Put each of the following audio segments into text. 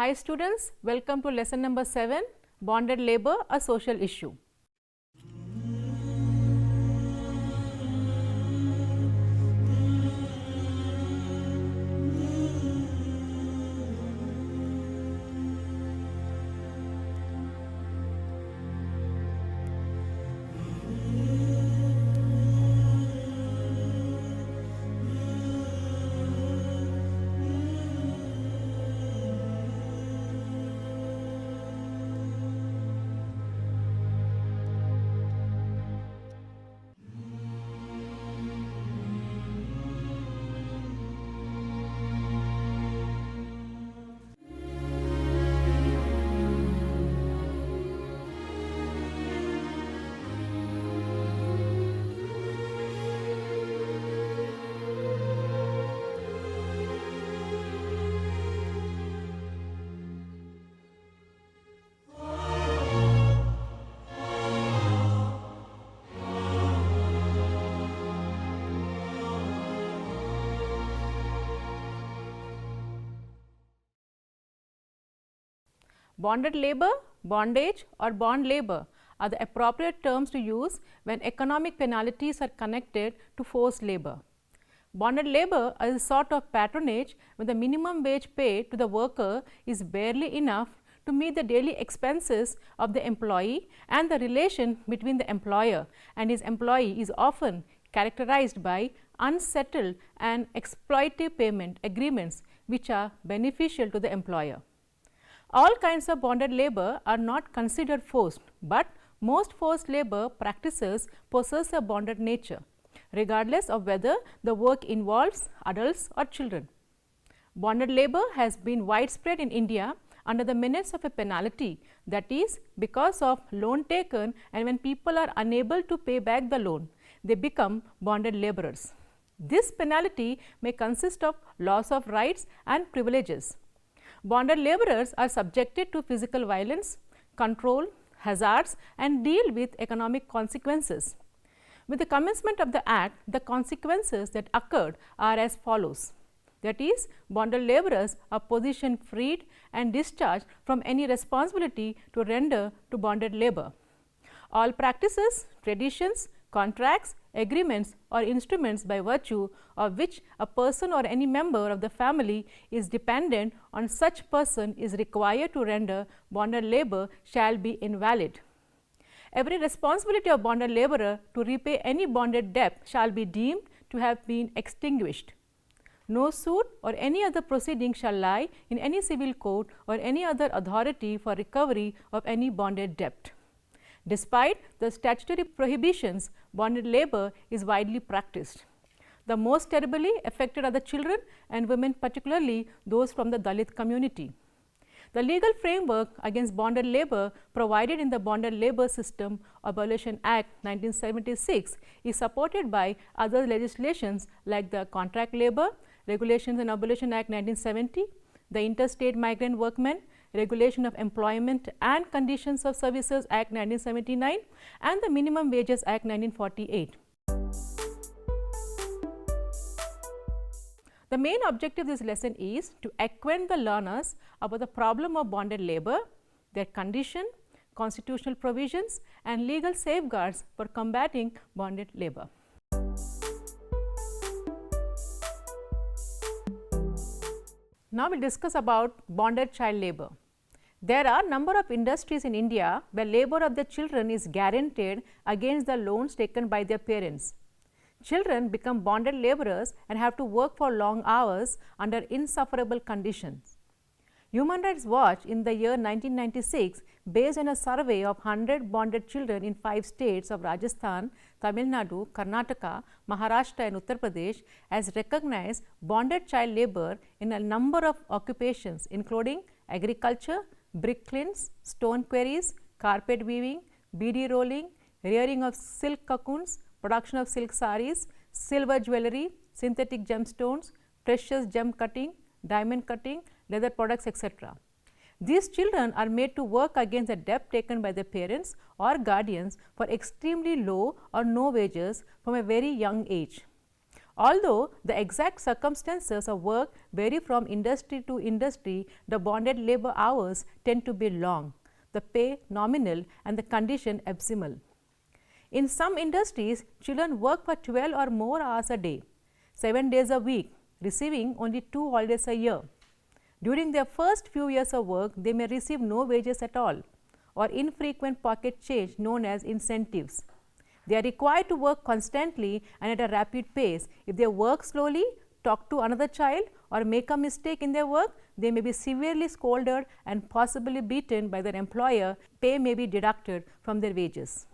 Hi students, welcome to lesson number 7, Bonded Labour, a Social Issue. Bonded labour, bondage or bond labour are the appropriate terms to use when economic penalties are connected to forced labour. Bonded labour is a sort of patronage when the minimum wage paid to the worker is barely enough to meet the daily expenses of the employee, and the relation between the employer and his employee is often characterized by unsettled and exploitative payment agreements which are beneficial to the employer. All kinds of bonded labour are not considered forced, but most forced labour practices possess a bonded nature, regardless of whether the work involves adults or children. Bonded labour has been widespread in India under the menace of a penalty, that is, because of loan taken, and when people are unable to pay back the loan, they become bonded labourers. This penalty may consist of loss of rights and privileges. Bonded labourers are subjected to physical violence, control, hazards, and deal with economic consequences. With the commencement of the Act, the consequences that occurred are as follows. That is, bonded labourers are position freed and discharged from any responsibility to render to bonded labour. All practices, traditions, contracts, agreements or instruments by virtue of which a person or any member of the family is dependent on such person is required to render bonded labour shall be invalid. Every responsibility of bonded labourer to repay any bonded debt shall be deemed to have been extinguished. No suit or any other proceeding shall lie in any civil court or any other authority for recovery of any bonded debt. Despite the statutory prohibitions, bonded labour is widely practiced. The most terribly affected are the children and women, particularly those from the Dalit community. The legal framework against bonded labour provided in the Bonded Labour System Abolition Act 1976 is supported by other legislations like the Contract Labour Regulations and Abolition Act 1970, the Interstate Migrant Workmen Regulation of Employment and Conditions of Services Act 1979, and the Minimum Wages Act 1948. The main objective of this lesson is to acquaint the learners about the problem of bonded labour, their condition, constitutional provisions, and legal safeguards for combating bonded labour. Now we will discuss about bonded child labour. There are number of industries in India where labour of the children is guaranteed against the loans taken by their parents. Children become bonded labourers and have to work for long hours under insufferable conditions. Human Rights Watch in the year 1996, based on a survey of 100 bonded children in 5 states of Rajasthan, Tamil Nadu, Karnataka, Maharashtra and Uttar Pradesh, has recognized bonded child labour in a number of occupations including agriculture, brick kilns, stone quarries, carpet weaving, beadi rolling, rearing of silk cocoons, production of silk saris, silver jewellery, synthetic gemstones, precious gem cutting, diamond cutting, leather products, etc. These children are made to work against the debt taken by their parents or guardians for extremely low or no wages from a very young age. Although the exact circumstances of work vary from industry to industry, the bonded labor hours tend to be long, the pay nominal and the condition abysmal. In some industries, children work for 12 or more hours a day, 7 days a week, receiving only 2 holidays a year. During their first few years of work, they may receive no wages at all or infrequent pocket change known as incentives. They are required to work constantly and at a rapid pace. If they work slowly, talk to another child or make a mistake in their work, they may be severely scolded and possibly beaten by their employer. Pay may be deducted from their wages.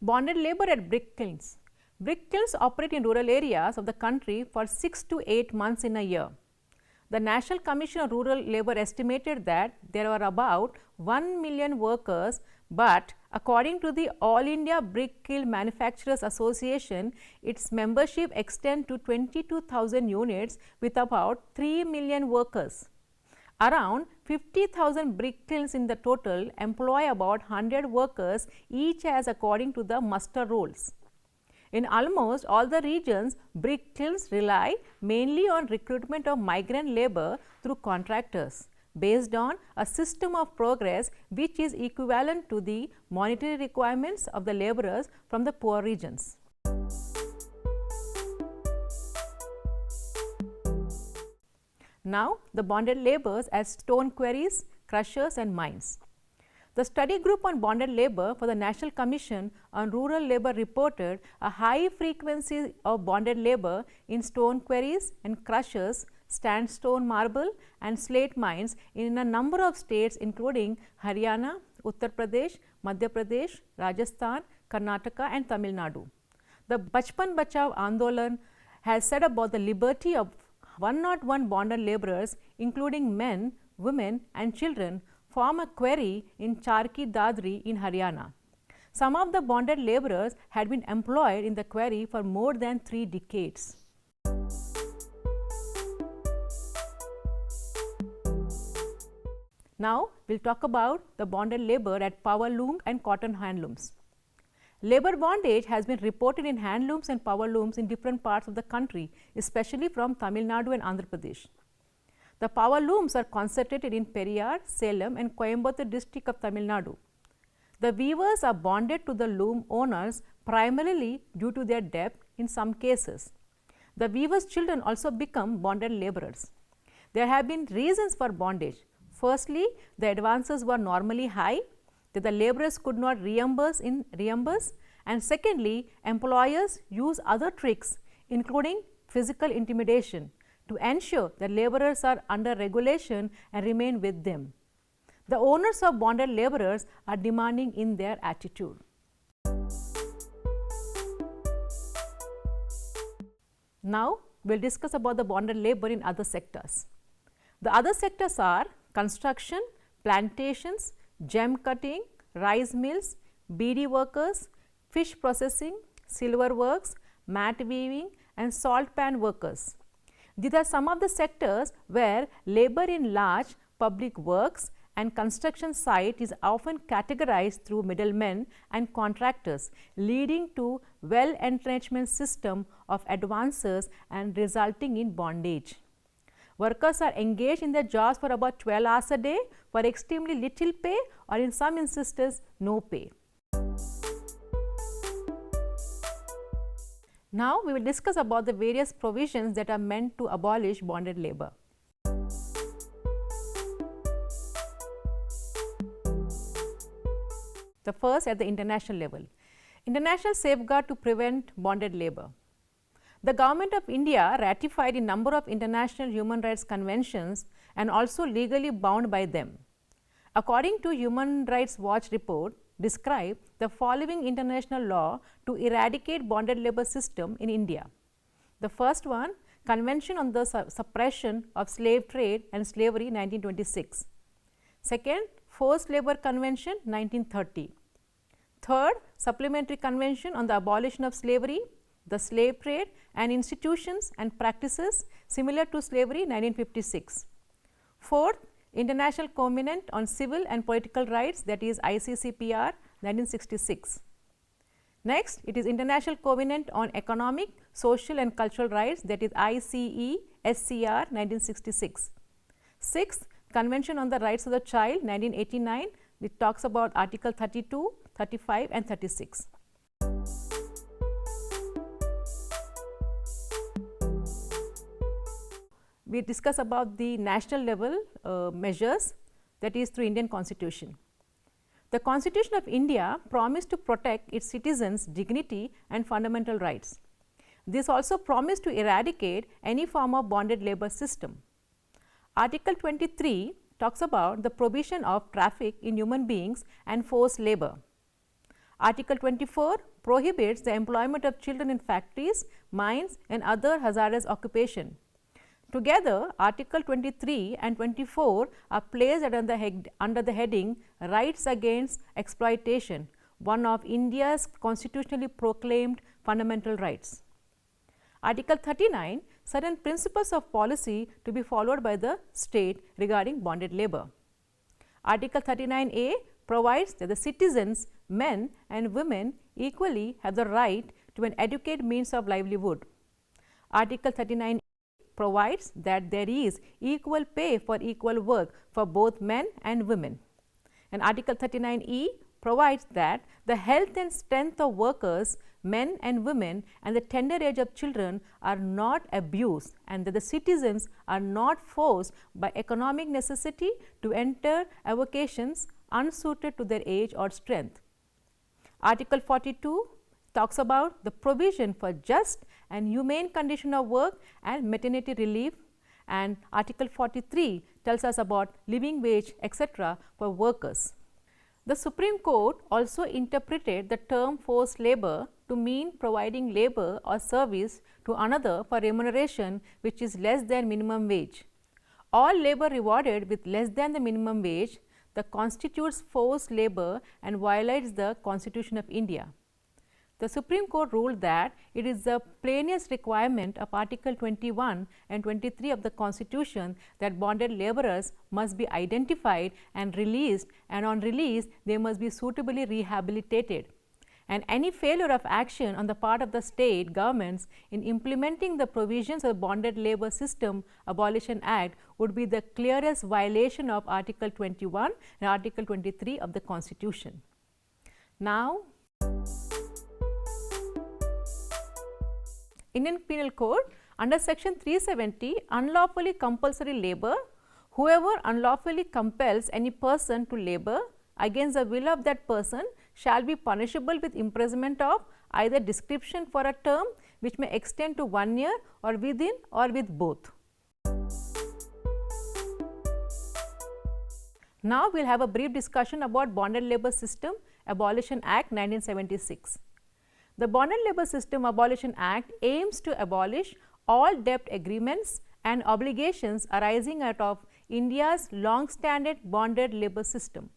Bonded labor at brick kilns. Brick kilns operate in rural areas of the country for 6 to 8 months in a year. The National Commission on Rural Labor estimated that there are about 1 million workers, but according to the All India Brick Kiln Manufacturers Association, its membership extends to 22,000 units with about 3 million workers. Around 50,000 brick kilns in the total employ about 100 workers each as according to the muster rolls. In almost all the regions, brick kilns rely mainly on recruitment of migrant labor through contractors based on a system of progress which is equivalent to the monetary requirements of the laborers from the poor regions. Now, the bonded laborers as stone quarries, crushers and mines. The study group on bonded labor for the National Commission on Rural Labor reported a high frequency of bonded labor in stone quarries and crushers, sandstone, marble and slate mines in a number of states including Haryana, Uttar Pradesh, Madhya Pradesh, Rajasthan, Karnataka and Tamil Nadu. The 𝗪𝗪𝗏 𝗪𝗏 has said about the liberty of 101 bonded laborers including men, women and children form a quarry in 𝗪𝗏 in Haryana. Some of the bonded laborers had been employed in the quarry for more than 3 decades. Now, we will talk about the bonded labor at power loom and cotton handlooms. Labor bondage has been reported in handlooms and power looms in different parts of the country, especially from Tamil Nadu and Andhra Pradesh. The power looms are concentrated in Periyar, Salem and Coimbatore district of Tamil Nadu. The weavers are bonded to the loom owners primarily due to their debt in some cases. The weavers' children also become bonded laborers. There have been reasons for bondage. Firstly, the advances were normally high that the laborers could not reimburse, and secondly, employers use other tricks including physical intimidation to ensure that laborers are under regulation and remain with them. The owners of bonded laborers are demanding in their attitude. Now, we will discuss about the bonded labor in other sectors. The other sectors are construction, plantations, gem cutting, rice mills, beedi workers, fish processing, silver works, mat weaving and salt pan workers. These are some of the sectors where labor in large public works and construction site is often categorized through middlemen and contractors, leading to well-entrenchment system of advances and resulting in bondage. Workers are engaged in their jobs for about 12 hours a day for extremely little pay or in some instances no pay. Now, we will discuss about the various provisions that are meant to abolish bonded labor. The first at the international level, international safeguard to prevent bonded labor. The Government of India ratified a number of international human rights conventions and also legally bound by them. According to Human Rights Watch report, describe the following international law to eradicate bonded labor system in India. The first one, Convention on the Suppression of Slave Trade and Slavery 1926. Second, Forced Labor Convention 1930. Third, Supplementary Convention on the Abolition of Slavery, the Slave Trade and Institutions and Practices similar to Slavery 1956. Fourth, International Covenant on Civil and Political Rights, that is ICCPR 1966. Next, it is International Covenant on Economic, Social and Cultural Rights, that is ICESCR 1966. Sixth, Convention on the Rights of the Child 1989, which talks about Article 32, 35 and 36. We discuss about the national level measures, that is through Indian Constitution. The Constitution of India promised to protect its citizens' dignity and fundamental rights. This also promised to eradicate any form of bonded labor system. Article 23 talks about the prohibition of traffic in human beings and forced labor. Article 24 prohibits the employment of children in factories, mines and other hazardous occupation. Together, Article 23 and 24 are placed under the heading Rights Against Exploitation, one of India's constitutionally proclaimed fundamental rights. Article 39, certain principles of policy to be followed by the state regarding bonded labor. Article 39A provides that the citizens, men and women equally have the right to an adequate means of livelihood. Article 39 provides that there is equal pay for equal work for both men and women. And Article 39E provides that the health and strength of workers, men and women and the tender age of children are not abused, and that the citizens are not forced by economic necessity to enter avocations unsuited to their age or strength. Article 42 talks about the provision for just and humane condition of work and maternity relief, and Article 43 tells us about living wage etc. for workers. The Supreme Court also interpreted the term forced labor to mean providing labor or service to another for remuneration which is less than minimum wage. All labor rewarded with less than the minimum wage constitutes forced labor and violates the Constitution of India. The Supreme Court ruled that it is the plainest requirement of Article 21 and 23 of the Constitution that bonded laborers must be identified and released, and on release they must be suitably rehabilitated. And any failure of action on the part of the state governments in implementing the provisions of the Bonded Labor System Abolition Act would be the clearest violation of Article 21 and Article 23 of the Constitution. Now, Indian Penal Code, under section 370, unlawfully compulsory labor, whoever unlawfully compels any person to labor against the will of that person shall be punishable with imprisonment of either description for a term which may extend to 1 year or within or with both. Now, we will have a brief discussion about Bonded Labor System Abolition Act 1976. The Bonded Labor System Abolition Act aims to abolish all debt agreements and obligations arising out of India's long-standing bonded labor system.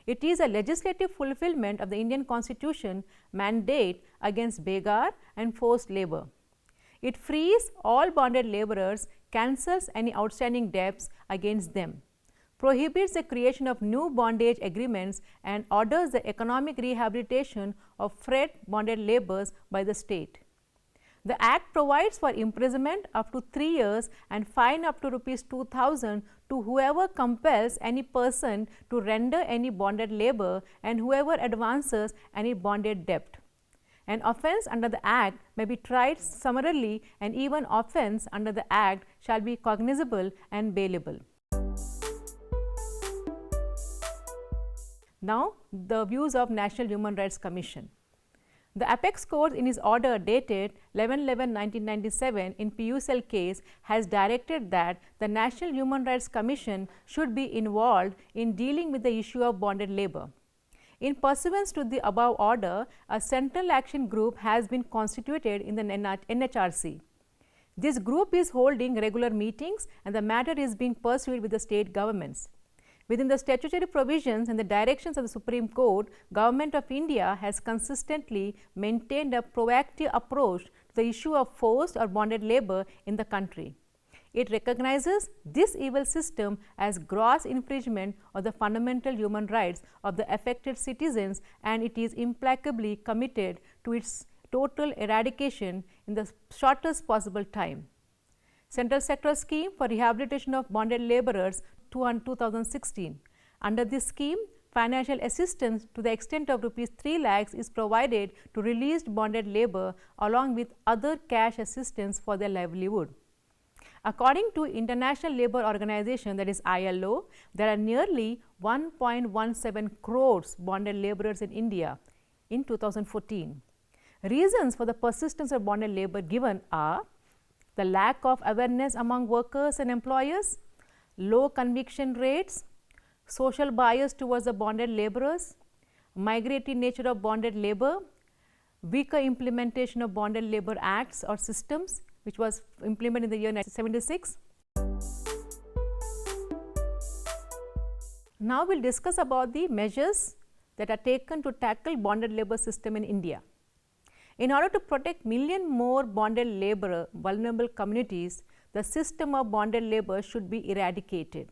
It is a legislative fulfillment of the Indian Constitution mandate against begar and forced labor. It frees all bonded laborers, cancels any outstanding debts against them, prohibits the creation of new bondage agreements, and orders the economic rehabilitation of freed bonded laborers by the state. The Act provides for imprisonment up to 3 years and fine up to ₹2,000 to whoever compels any person to render any bonded labor and whoever advances any bonded debt. An offence under the Act may be tried summarily, and even offence under the Act shall be cognizable and bailable. Now, the views of National Human Rights Commission. The Apex Court in its order dated 11/11/1997 in PUCL case has directed that the National Human Rights Commission should be involved in dealing with the issue of bonded labor. In pursuance to the above order, a central action group has been constituted in the NHRC. This group is holding regular meetings and the matter is being pursued with the state governments. Within the statutory provisions and the directions of the Supreme Court, Government of India has consistently maintained a proactive approach to the issue of forced or bonded labor in the country. It recognizes this evil system as gross infringement of the fundamental human rights of the affected citizens, and it is implacably committed to its total eradication in the shortest possible time. Central Sector Scheme for Rehabilitation of Bonded Laborers 2016. Under this scheme, financial assistance to the extent of Rs 3 lakhs is provided to released bonded labor along with other cash assistance for their livelihood. According to International Labour Organization, that is ILO, there are nearly 1.17 crores bonded laborers in India in 2014. Reasons for the persistence of bonded labor given are the lack of awareness among workers and employers, low conviction rates, social bias towards the bonded laborers, migratory nature of bonded labor, weaker implementation of bonded labor acts or systems, which was implemented in the year 1976. Now, we will discuss about the measures that are taken to tackle bonded labor system in India. In order to protect million more bonded labor vulnerable communities, the system of bonded labor should be eradicated.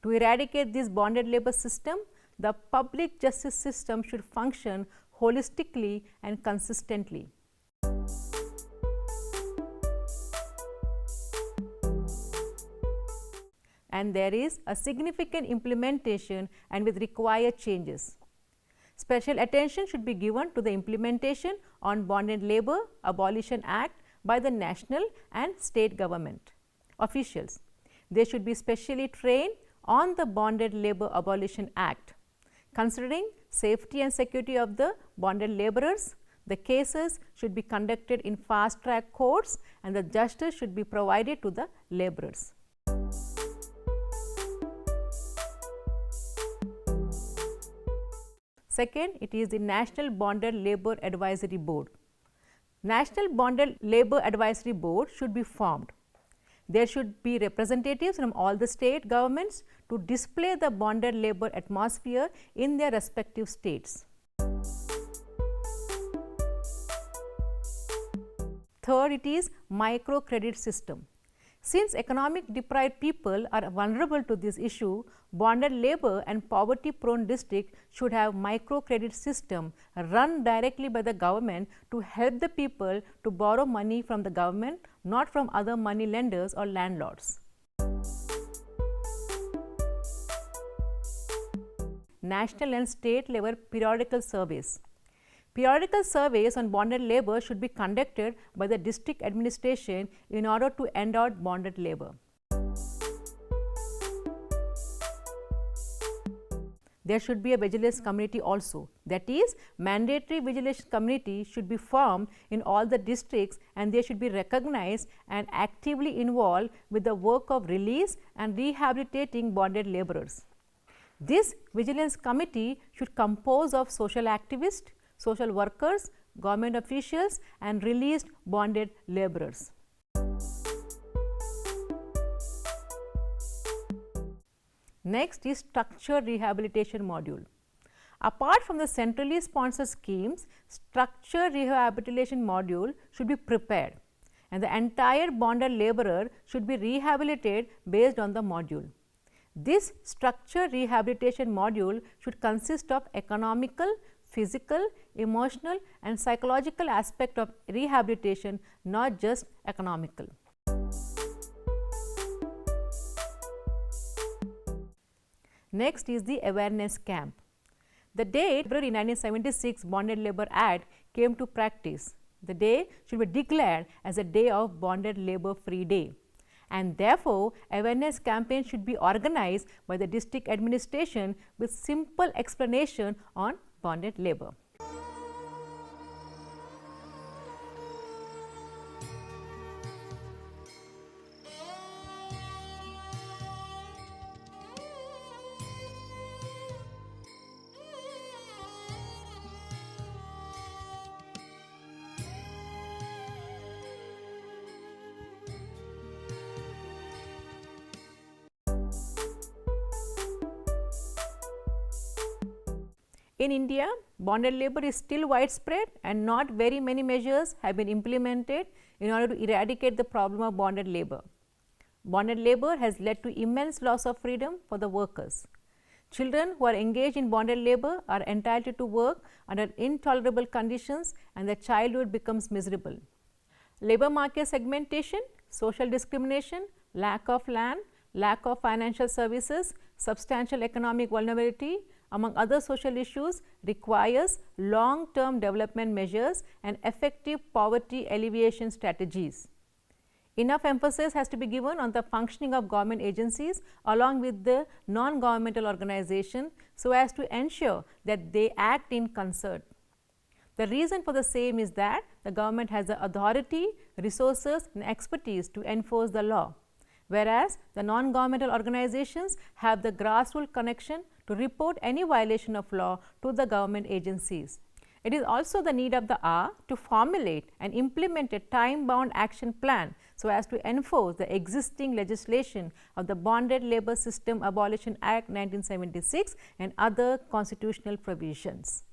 To eradicate this bonded labor system, the public justice system should function holistically and consistently. And there is a significant implementation and with required changes. Special attention should be given to the implementation on Bonded Labor Abolition Act by the national and state government officials. They should be specially trained on the Bonded Labor Abolition Act. Considering safety and security of the bonded laborers, the cases should be conducted in fast track courts and the justice should be provided to the laborers. Second, it is the National Bonded Labor Advisory Board. National Bonded Labor Advisory Board should be formed. There should be representatives from all the state governments to display the bonded labor atmosphere in their respective states. Third, it is microcredit system. Since economic deprived people are vulnerable to this issue, bonded labor and poverty prone districts should have microcredit system run directly by the government to help the people to borrow money from the government, not from other money lenders or landlords. National and state level periodical surveys. Periodical surveys on bonded labor should be conducted by the district administration in order to end out bonded labor. There should be a vigilance committee also. That is, mandatory vigilance committee should be formed in all the districts and they should be recognized and actively involved with the work of release and rehabilitating bonded laborers. This vigilance committee should compose of social activists, social workers, government officials and released bonded laborers. Next is structured rehabilitation module. Apart from the centrally sponsored schemes, structured rehabilitation module should be prepared and the entire bonded laborer should be rehabilitated based on the module. This structured rehabilitation module should consist of economical, physical, emotional and psychological aspect of rehabilitation, not just economical. Next is the awareness camp. The date February 1976 Bonded Labor Act came to practice. The day should be declared as a day of Bonded Labor Free Day, and therefore, awareness campaign should be organized by the district administration with simple explanation on bonded labor. In India, bonded labour is still widespread and not very many measures have been implemented in order to eradicate the problem of bonded labour. Bonded labour has led to immense loss of freedom for the workers. Children who are engaged in bonded labour are entitled to work under intolerable conditions and their childhood becomes miserable. Labour market segmentation, social discrimination, lack of land, lack of financial services, substantial economic vulnerability, among other social issues, requires long-term development measures and effective poverty alleviation strategies. Enough emphasis has to be given on the functioning of government agencies along with the non-governmental organization so as to ensure that they act in concert. The reason for the same is that the government has the authority, resources and expertise to enforce the law, whereas the non-governmental organizations have the grassroots connection to report any violation of law to the government agencies. It is also the need of the hour to formulate and implement a time-bound action plan so as to enforce the existing legislation of the Bonded Labour System Abolition Act 1976 and other constitutional provisions.